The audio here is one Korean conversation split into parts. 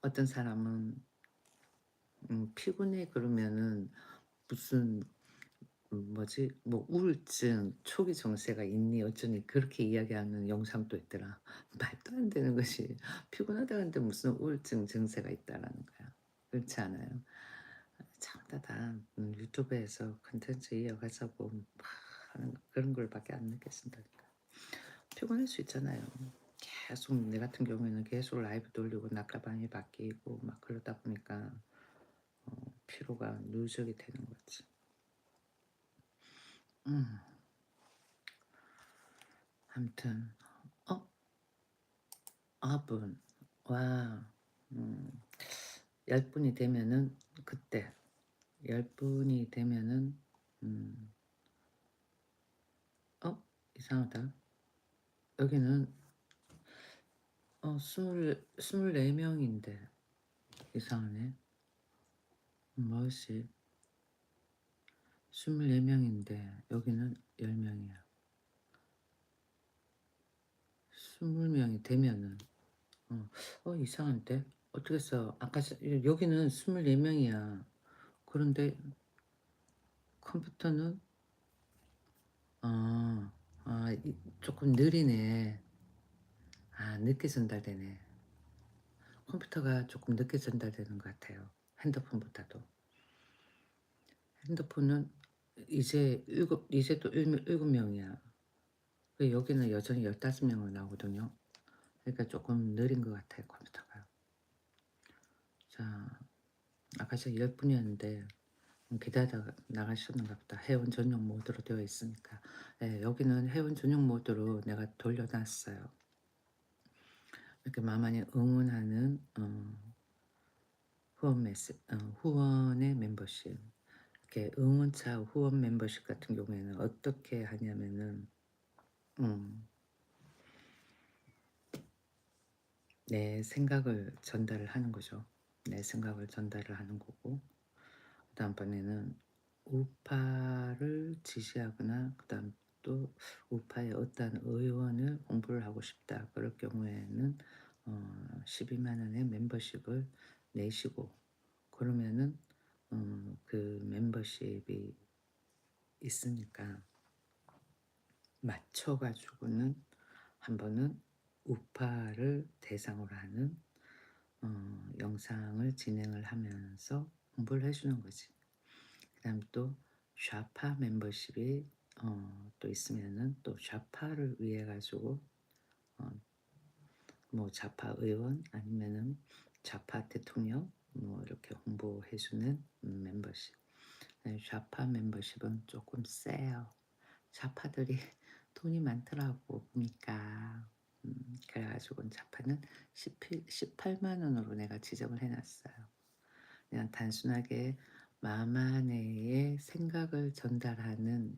어떤 사람은 피곤해 그러면은 무슨 뭐지? 뭐 우울증, 초기 증세가 있니 어쩌니 그렇게 이야기하는 영상도 있더라. 말도 안 되는 것이 피곤하다는데 무슨 우울증 증세가 있다라는 거야. 그렇지 않아요? 참 유튜브에서 콘텐츠 이어가자고 막 하는 그런 걸밖에 안 느꼈습니다니까. 피곤할 수 있잖아요. 계속 내 같은 경우에는 계속 라이브 돌리고 낮과밤이 바뀌고 막 그러다 보니까 피로가 누적이 되는 거지. 음, 아무튼 어? 분. 와. 음, 10분이 되면은 그때 10분이 되면은 음, 이상하다. 여기는 24명인데 이상하네. 뭐지? 24명인데 여기는 10명이야. 20명이 되면은 이상한데? 어떻게 써? 아까 여기는 24명이야. 그런데 컴퓨터는 아, 조금 느리네. 늦게 전달되네. 컴퓨터가 조금 늦게 전달되는 것 같아요. 핸드폰보다도. 핸드폰은 이제 또 7명이야. 여기는 여전히 15명으로 나오거든요. 그러니까 조금 느린 것 같아요, 컴퓨터가. 자, 아까 저 10분이었는데 기다리다가 나가셨는가 보다. 회원 전용 모드로 되어 있으니까. 네, 여기는 회원 전용 모드로 내가 돌려놨어요. 이렇게 마만이 응원하는 후원의 멤버십. 이렇게 응원차 후원 멤버십 같은 경우에는 어떻게 하냐면은 음, 내 생각을 전달을 하는 거죠. 내 생각을 전달을 하는 거고 그다음번에는 우파를 지지하거나 그다음 또 우파의 어떤 의원을 홍보를 하고 싶다. 그럴 경우에는 12만 원의 멤버십을 내시고 그러면은 그 멤버십이 있으니까 맞춰 가지고는 한 번은 우파를 대상으로 하는 영상을 진행을 하면서 홍보를 해 주는 거지. 그다음 또 좌파 멤버십이 또 있으면은 또 좌파를 위해 가지고 어 뭐 좌파 의원 아니면은 좌파 대통령 뭐 이렇게 홍보해 주는 멤버십. 네, 좌파 멤버십은 조금 세요. 좌파들이 돈이 많더라고 보니까. 그래 가지고 좌파는 18만 원으로 내가 지정을 해 놨어요. 그냥 단순하게 마마네의 생각을 전달하는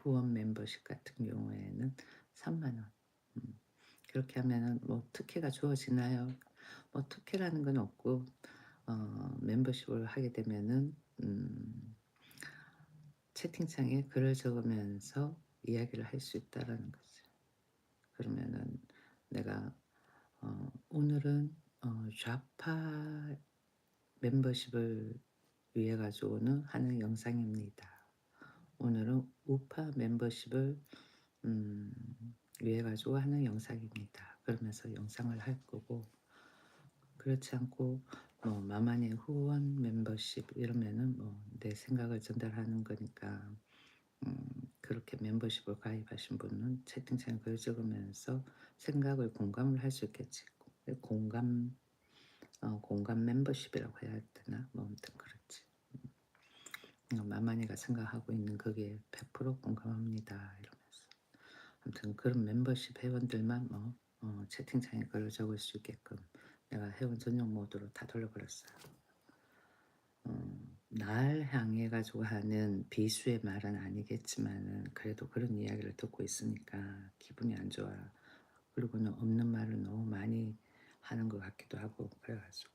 후원 멤버십 같은 경우에는 3만 원. 음, 그렇게 하면은 뭐 특혜가 주어지나요? 뭐 특혜라는 건 없고 멤버십을 하게 되면은 채팅창에 글을 적으면서 이야기를 할 수 있다라는 거죠. 그러면은 내가 오늘은 좌파 멤버십을 위해 가지고는 하는 영상입니다. 오늘은 우파 멤버십을 음, 위해 가지고 하는 영상입니다. 그러면서 영상을 할 거고 그렇지 않고 뭐 마마네 후원 멤버십 이러면은 뭐 내 생각을 전달하는 거니까 그렇게 멤버십을 가입하신 분은 채팅창에 글 적으면서 생각을 공감을 할 수 있겠지. 공감 공감 멤버십이라고 해야 되나? 뭐 아무튼 그렇지. 마마니가 생각하고 있는 거기에 100% 공감합니다. 이러면서. 아무튼 그런 멤버십 회원들만 뭐 채팅창에 글을 적을 수 있게끔 내가 회원 전용 모드로 다 돌려버렸어요. 날 향해 가지고 하는 비수의 말은 아니겠지만은 그래도 그런 이야기를 듣고 있으니까 기분이 안 좋아. 그리고는 없는 말을 너무 많이 하는 것 같기도 하고 그래가지고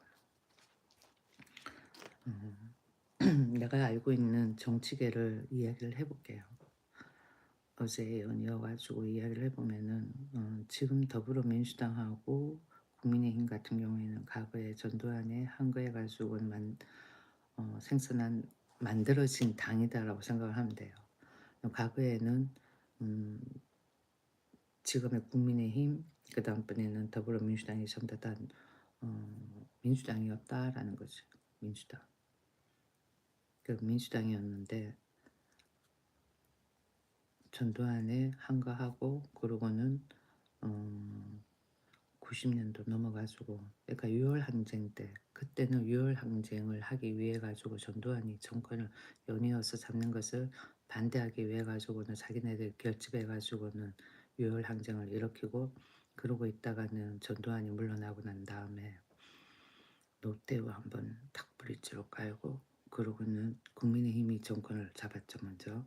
내가 알고 있는 정치계를 이야기를 해볼게요. 어제 연이어가지고 이야기를 해보면은 지금 더불어민주당하고 국민의힘 같은 경우에는 과거에 전두환이 한 거에 가지고는 생선한 만들어진 당이다라고 생각을 하면 돼요. 과거에는 음 지금의 국민의힘 그다음번에는 더불어민주당이 전부 다 민주당이었다라는 거죠. 민주당. 그 민주당이었는데 전두환이 한 거 하고 그러고는 어 90년도 넘어 가지고 그러니까 6월 항쟁 때 그때는 6월 항쟁을 하기 위해 가지고 전두환이 정권을 연이어서 잡는 것을 반대하기 위해 가지고는 자기네들 결집해 가지고는 6월 항쟁을 일으키고 그러고 있다가는 전두환이 물러나고 난 다음에 노태우 한번 탁 브릿지로 깔고 그러고는 국민의힘이 정권을 잡았죠 먼저.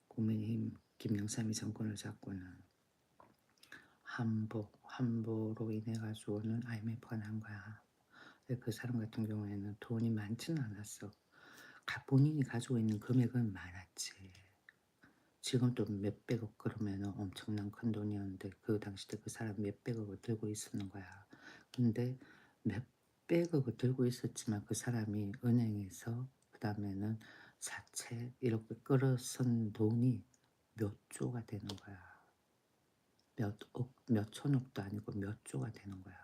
국민의힘 김영삼이 정권을 잡고는 한보로 인해 가지고는 IMF가 난 거야. 근데 그 사람 같은 경우에는 돈이 많지는 않았어. 본인이 가지고 있는 금액은 많았지. 지금 또 몇백억 그러면은 엄청난 큰 돈이었는데 그 당시 때 그 사람 몇백억을 들고 있었는 거야. 근데 몇백억을 들고 있었지만 그 사람이 은행에서 그다음에는 사채 이렇게 끌어선 돈이 몇 조가 되는 거야. 몇 억, 몇 천억도 아니고 몇 조가 되는 거야.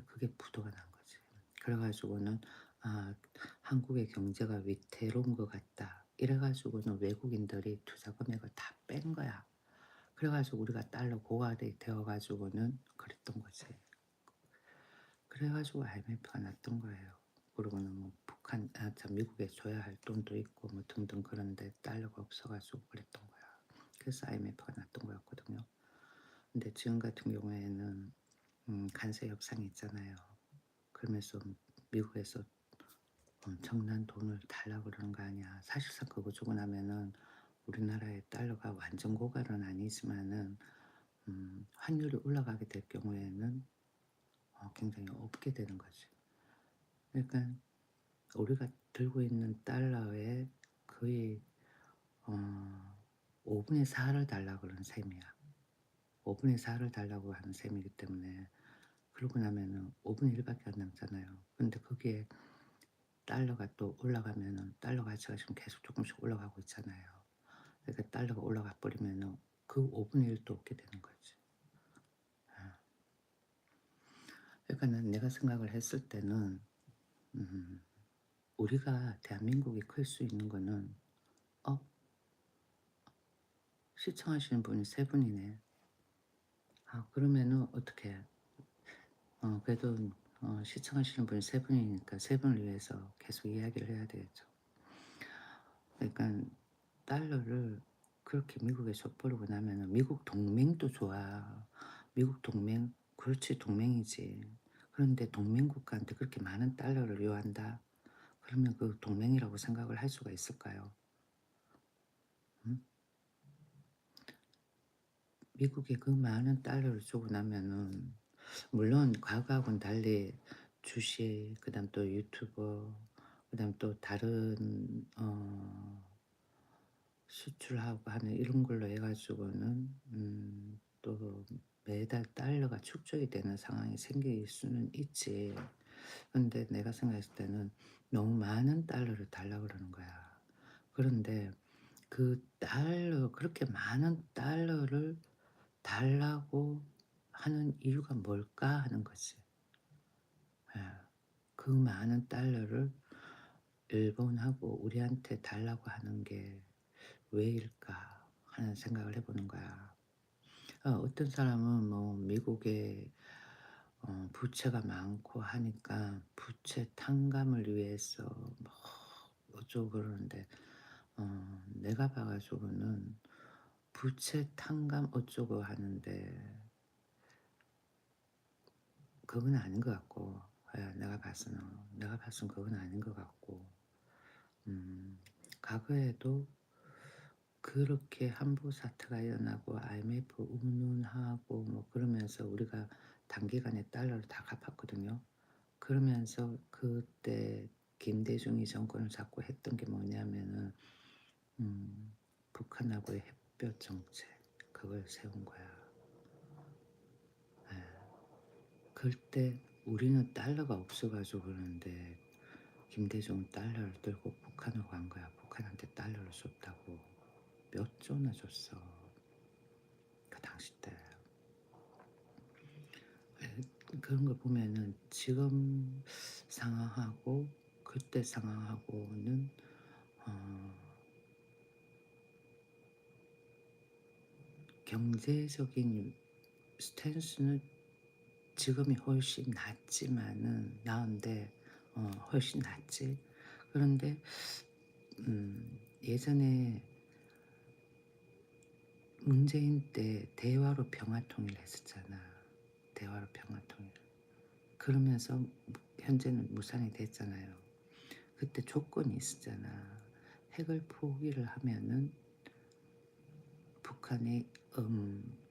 그게 부도가 난 거지. 그래 가지고는 '아 한국의 경제가 위태로운 것 같다.' 이래 가지고는 외국인들이 투자 금액을 다 뺀 거야. 그래 가지고 우리가 달러 고갈이 되어 가지고는 그랬던 거지. 그래 가지고 IMF가 났던 거예요. 그러고는 뭐 미국에 줘야 할 돈도 있고 뭐 등등 그런데 달러가 없어 가지고 그랬던 거야. 그래서 IMF가 났던 거였거든요. 근데 지금 같은 경우에는 관세 협상이 있잖아요. 그러면서 미국에서 엄청난 돈을 달라고 그러는 거 아니야. 사실상 그거 주고 나면은 우리나라의 달러가 완전 고갈은 아니지만은 환율이 올라가게 될 경우에는 굉장히 없게 되는 거지. 그러니까 우리가 들고 있는 달러의 거의 어 5분의 4를 달라고 그러는 셈이야. 5분의 4를 달라고 하는 셈이기 때문에 그러고 나면은 5분의 1 밖에 안 남잖아요. 근데 거기에 달러가 또 올라가면은 달러 가치가 지금 계속 조금씩 올라가고 있잖아요. 그러니까 달러가 올라가 버리면은 그 5분의 1도 없게 되는 거지. 아. 그러니까는 내가 생각을 했을 때는 음 우리가 대한민국이 클 수 있는 거는 어 시청하시는 분이 3 분이네. 그러면은 어떻게 그래도 시청하시는 분이 3 분이니까 3 분을 위해서 계속 이야기를 해야 되겠죠. 그러니깐 달러를 그렇게 미국에 줘 버리고 나면은 미국 동맹도 좋아. 미국 동맹 그렇지 동맹이지. 그런데 동맹 국가한테 그렇게 많은 달러를 요한다? 그러면 그 동맹이라고 생각을 할 수가 있을까요? 음? 미국에 그 많은 달러를 주고 나면은 물론 과거하고는 달리 주식 그다음 또 유튜버 그다음 또 다른 수출하고 하는 이런 걸로 해 가지고는 또 매달 달러가 축적이 되는 상황이 생길 수는 있지. 근데 내가 생각했을 때는 너무 많은 달러를 달라 그러는 거야. 그런데 그 달러 그렇게 많은 달러를 달라고 하는 이유가 뭘까 하는 거지. 예. 그 많은 달러를 일본하고 우리한테 달라고 하는 게 왜일까 하는 생각을 해 보는 거야. 어떤 사람은 뭐 미국에 부채가 많고 하니까 부채 탕감을 위해서 뭐 어쩌고 그러는데 내가 봐 가지고는 부채 탕감 어쩌고 하는데 그건 아닌 것 같고 내가 봐서는 그건 아닌 것 같고 음 과거에도 그렇게 한보 사태가 일어나고 IMF 운운하고 뭐 그러면서 우리가 단기간에 달러를 다 갚았거든요. 그러면서 그때 김대중이 정권을 잡고 했던 게 뭐냐면은 음 북한하고의 햇볕 정책 그걸 세운 거야. 예. 그때 우리는 달러가 없어 가지고 그러는데 김대중은 달러를 들고 북한으로 간 거야. 북한한테 달러를 줬다고. 몇 조나 줬어. 그 당시 때. 그런 걸 보면은 지금 상황하고 그때 상황하고는 어 경제적인 스탠스는 지금이 훨씬 낫지만은 나은데 훨씬 낫지. 그런데 예전에 문재인 때 대화로 평화 통일했었잖아. 대화로 평화 통일. 그러면서 현재는 무산이 됐잖아요. 그때 조건이 있었잖아. 핵을 포기를 하면은 북한이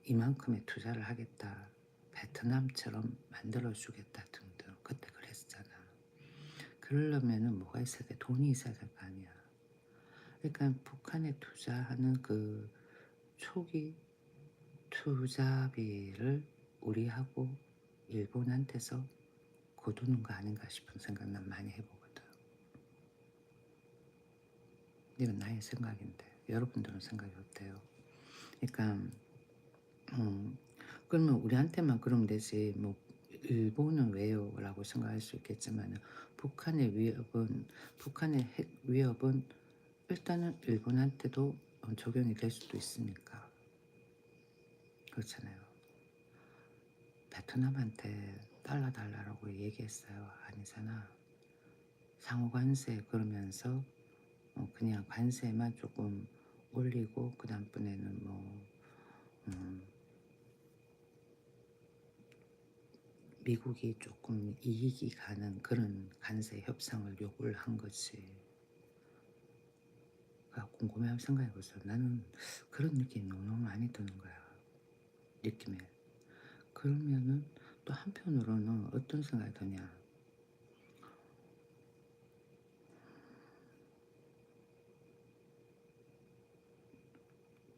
이만큼의 투자를 하겠다. 베트남처럼 만들어 주겠다 등등. 그때 그랬었잖아. 그러려면은 뭐가 있어야 돼? 돈이 있어야 될 거 아니야. 그러니까 북한에 투자하는 그 초기 투자비를 우리하고 일본한테서 거두는 거 아닌가 싶은 생각 난 많이 해보거든. 이건 나의 생각인데 여러분들은 생각이 어때요? 그러니까 음, 그러면 우리한테만 그러면 되지 뭐 일본은 왜요? 라고 생각할 수 있겠지만 북한의 핵 위협은 일단은 일본한테도 적용이 될 수도 있으니까 그렇잖아요. 베트남한테 달러 달라고 얘기했어요. 아니잖아. 상호 관세 그러면서 그냥 관세만 조금 올리고 그 다음번에는 뭐 음, 미국이 조금 이익이 가는 그런 관세 협상을 요구를 한 거지. 그러니까 곰곰이 생각해 보세요. 나는 그런 느낌이 너무 많이 드는 거야. 느낌에. 그러면은 또 한편으로는 어떤 생각이 드냐.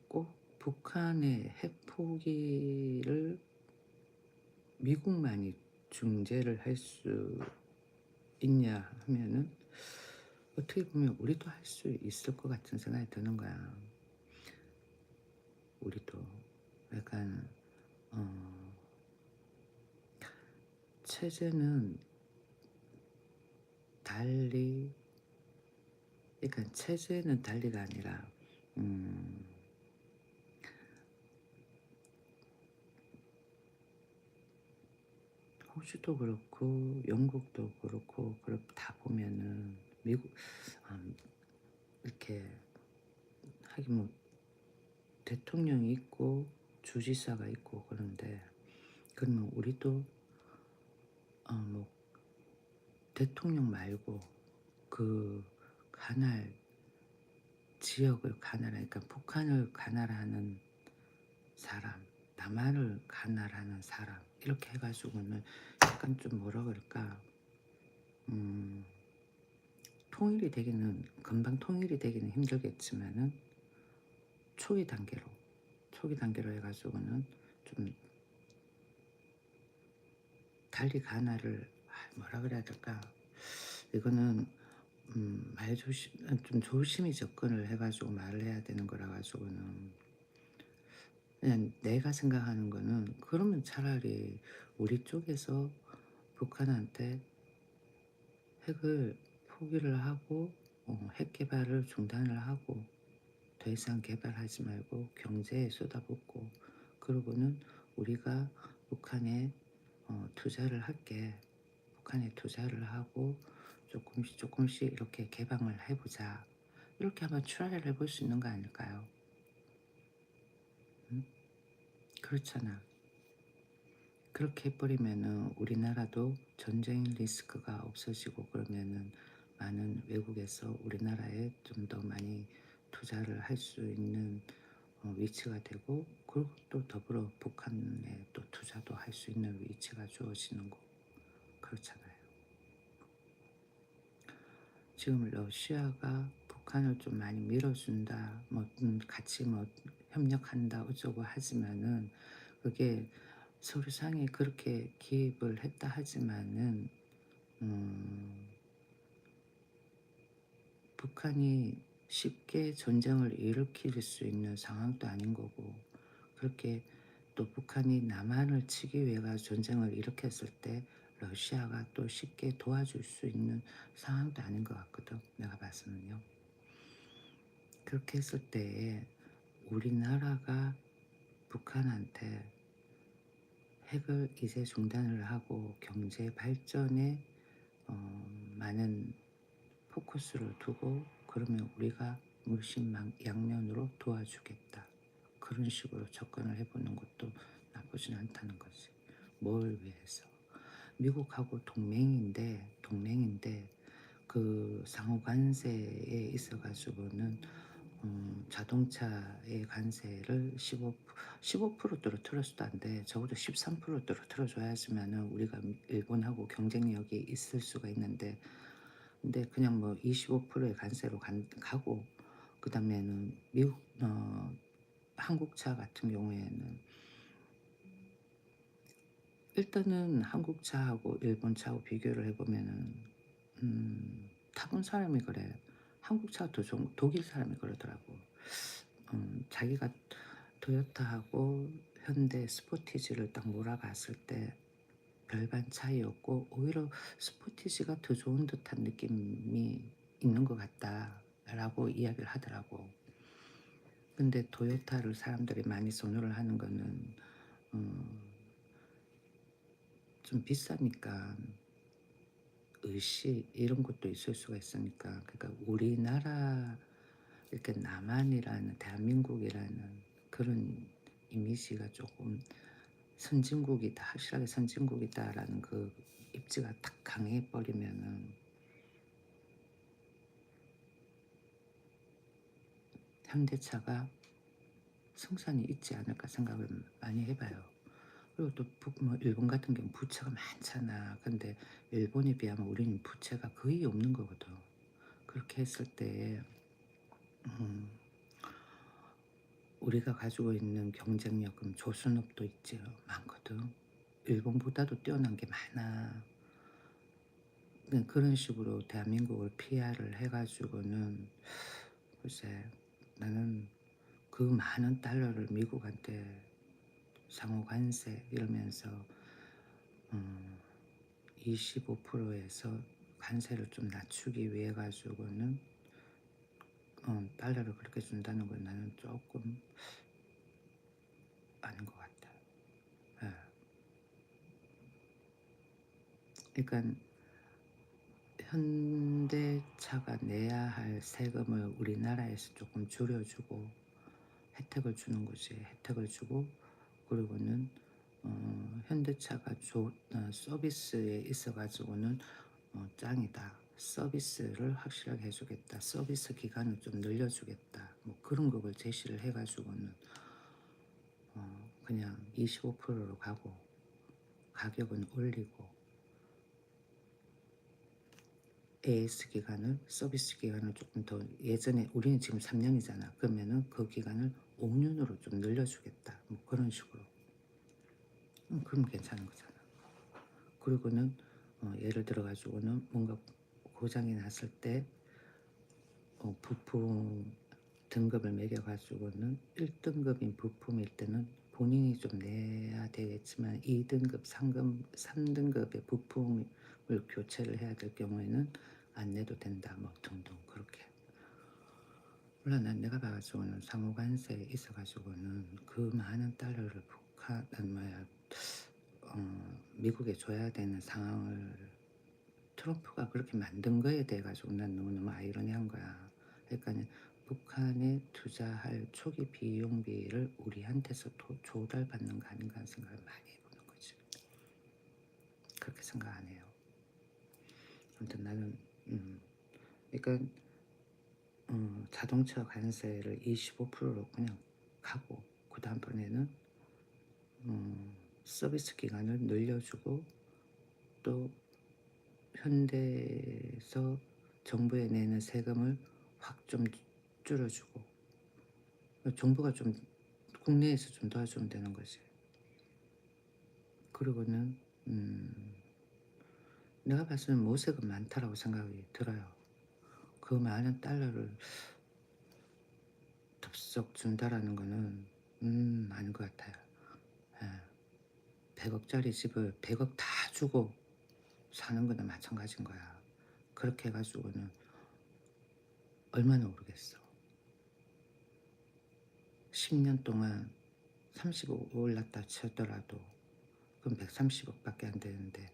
꼭 북한의 핵 포기를 미국만이 중재를 할 수 있냐 하면은 어떻게 보면 우리도 할 수 있을 것 같은 생각이 드는 거야. 우리도 약간 어, 체제는 달리 그러니까 체제는 달리가 아니라 음, 호주도 그렇고 영국도 그렇고 다 보면은 미국 음, 이렇게 하긴 뭐 대통령이 있고 주지사가 있고 그런데 그러면 우리도 뭐 대통령 말고 그 관할 지역을 관할하니까 북한을 관할하는 사람, 남한을 관할하는 사람 이렇게 해가지고는 약간 좀 뭐라 그럴까 음, 통일이 되기는 금방 통일이 되기는 힘들겠지만은 초기 단계로 초기 단계로 해가지고는 좀 달리 관할을 뭐라 그래야 될까 이거는 말 조심 좀 조심히 접근을 해가지고 말을 해야 되는 거라 가지고는 그냥 내가 생각하는 거는 그러면 차라리 우리 쪽에서 북한한테 핵을 포기를 하고 핵 개발을 중단을 하고 더 이상 개발하지 말고 경제에 쏟아붓고 그러고는 우리가 북한에 투자를 할게 북한에 투자를 하고 조금씩 조금씩 이렇게 개방을 해보자 이렇게 한번 트라이를 해볼 수 있는 거 아닐까요? 응? 그렇잖아. 그렇게 해버리면은 우리나라도 전쟁 리스크가 없어지고 그러면은 많은 외국에서 우리나라에 좀 더 많이 투자를 할 수 있는 위치가 되고 그리고 또 더불어 북한에 또 투자도 할 수 있는 위치가 주어지는 거 그렇잖아요. 지금 러시아가 북한을 좀 많이 밀어준다, 뭐 같이 뭐 협력한다 어쩌고 하지만은 그게 서류상에 그렇게 기입을 했다 하지만은 음 북한이 쉽게 전쟁을 일으킬 수 있는 상황도 아닌 거고, 그렇게 또 북한이 남한을 치기 위해 가 전쟁을 일으켰을 때 러시아가 또 쉽게 도와줄 수 있는 상황도 아닌 것 같거든, 내가 봐서는요. 그렇게 했을 때에 우리나라가 북한한테 핵을 이제 중단을 하고 경제 발전에 많은 포커스를 두고, 그러면 우리가 물심양면으로 도와주겠다, 그런 식으로 접근을 해보는 것도 나쁘진 않다는 거지. 뭘 위해서? 미국하고 동맹인데 그 상호 관세에 있어 가지고는 자동차의 관세를 15% 떨어뜨려서도 안 돼. 적어도 13% 떨어뜨려 줘야지만은 우리가 일본하고 경쟁력이 있을 수가 있는데, 근데 그냥 뭐 25%의 관세로 가고, 그다음에는 미국 한국차 같은 경우에는 일단은 한국차하고 일본차하고 비교를 해 보면은 타본 사람이 그래. 한국차가 더 좋은, 독일 사람이 그러더라고. 자기가 토요타하고 현대 스포티지를 딱 몰아봤을 때 별반 차이 없고 오히려 스포티지가 더 좋은 듯한 느낌이 있는 것 같다라고 이야기를 하더라고. 근데 토요타를 사람들이 많이 선호를 하는 거는 음 좀 비싸니까, 의식 이런 것도 있을 수가 있으니까. 그러니까 우리나라, 이렇게 남한이라는 대한민국이라는 그런 이미지가 조금 선진국이다, 확실하게 선진국이다라는 그 입지가 딱 강해 버리면은 현대차가 승산이 있지 않을까 생각을 많이 해 봐요. 그리고 또 뭐 일본 같은 경우는 부채가 많잖아. 근데 일본에 비하면 우리는 부채가 거의 없는 거거든. 그렇게 했을 때 음 우리가 가지고 있는 경쟁력은 조선업도 있지요. 많거든. 일본보다도 뛰어난 게 많아. 그런 식으로 대한민국을 PR을 해 가지고는, 글쎄, 나는 그 많은 달러를 미국한테 상호 관세 이러면서 음 25%에서 관세를 좀 낮추기 위해 가지고는 달러를 그렇게 준다는 건 나는 조금 아닌 것 같아. 예. 그러니깐 현대차가 내야 할 세금을 우리나라에서 조금 줄여 주고 혜택을 주는 거지. 혜택을 주고, 그리고는 현대차가 서비스에 있어 가지고는 "짱이다. 서비스를 확실하게 해 주겠다. 서비스 기간을 좀 늘려 주겠다." 뭐 그런 거를 제시를 해 가지고는 그냥 25%로 가고 가격은 올리고 서비스 기간을 조금 더, 예전에 우리는 지금 3 년이잖아. 그러면은 그 기간을 5 년으로 좀 늘려 주겠다. 뭐 그런 식으로. 그러면 괜찮은 거잖아. 그리고는 예를 들어 가지고는 뭔가 고장이 났을 때 부품 등급을 매겨 가지고는 1 등급인 부품일 때는 본인이 좀 내야 되겠지만 2 등급, 3 등급의 부품을 교체를 해야 될 경우에는 안 내도 된다, 뭐 등등 그렇게. 물론 내가 봐 가지고는 상호 관세에 있어 가지고는 그 많은 달러를 미국에 줘야 되는 상황을 트럼프가 그렇게 만든 거에 대해 가지고 난 너무너무 아이러니한 거야. 그러니까는 북한에 투자할 초기 비용비를 우리한테서 조달받는 거 아닌가 하는 생각을 많이 해 보는 거지. 그렇게 생각 안 해요. 아무튼 나는 그러니까 자동차 관세를 25%로 그냥 가고, 그다음번에는 서비스 기간을 늘려 주고, 또 현대에서 정부에 내는 세금을 확 좀 줄여 주고, 정부가 좀 국내에서 좀 도와주면 되는 거지. 그리고는 내가 봤을 때는 모색은 많다라고 생각이 들어요. 그 많은 달러를 덥석 준다라는 거는 아닌 것 같아요. 예. 100억 짜리 집을 100억 다 주고 사는 거나 마찬가지인 거야. 그렇게 해 가지고는 얼마나 오르겠어. 10년 동안 30억 올랐다 치더라도 그럼 130억 밖에 안 되는데,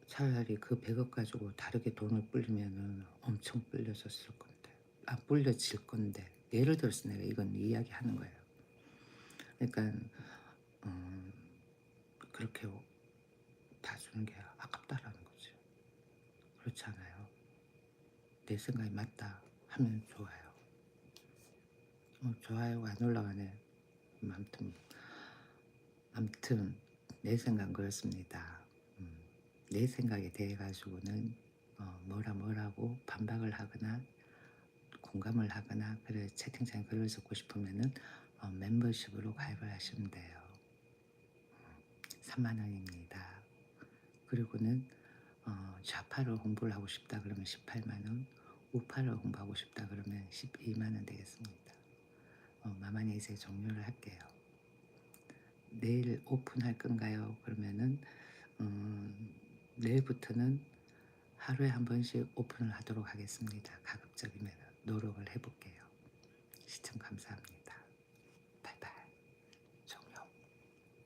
차라리 그 100억 가지고 다르게 돈을 불리면은 엄청 불려졌을 건데, 불려질 건데, 예를 들어서 내가 이건 이야기하는 거예요. 그러니까 음 그렇게 다 주는 게 아깝다라는 거지. 그렇지 않아요? 내 생각이 맞다 하면 좋아요. 좋아요가 안 올라가네. 아무튼 내 생각은 그렇습니다. 음 내 생각에 대해 가지고는 뭐라고 반박을 하거나 공감을 하거나 그래 채팅창에 글을 적고 싶으면은 멤버십으로 가입을 하시면 돼요. 3만 원입니다. 그리고는 좌파를 홍보를 하고 싶다 그러면 18만 원, 우파를 홍보하고 싶다 그러면 12만 원 되겠습니다. 마만이 이제 종료를 할게요. 내일 오픈할 건가요? 그러면은 내일부터는 하루에 한 번씩 오픈을 하도록 하겠습니다. 가급적이면 노력을 해 볼게요. 시청 감사합니다.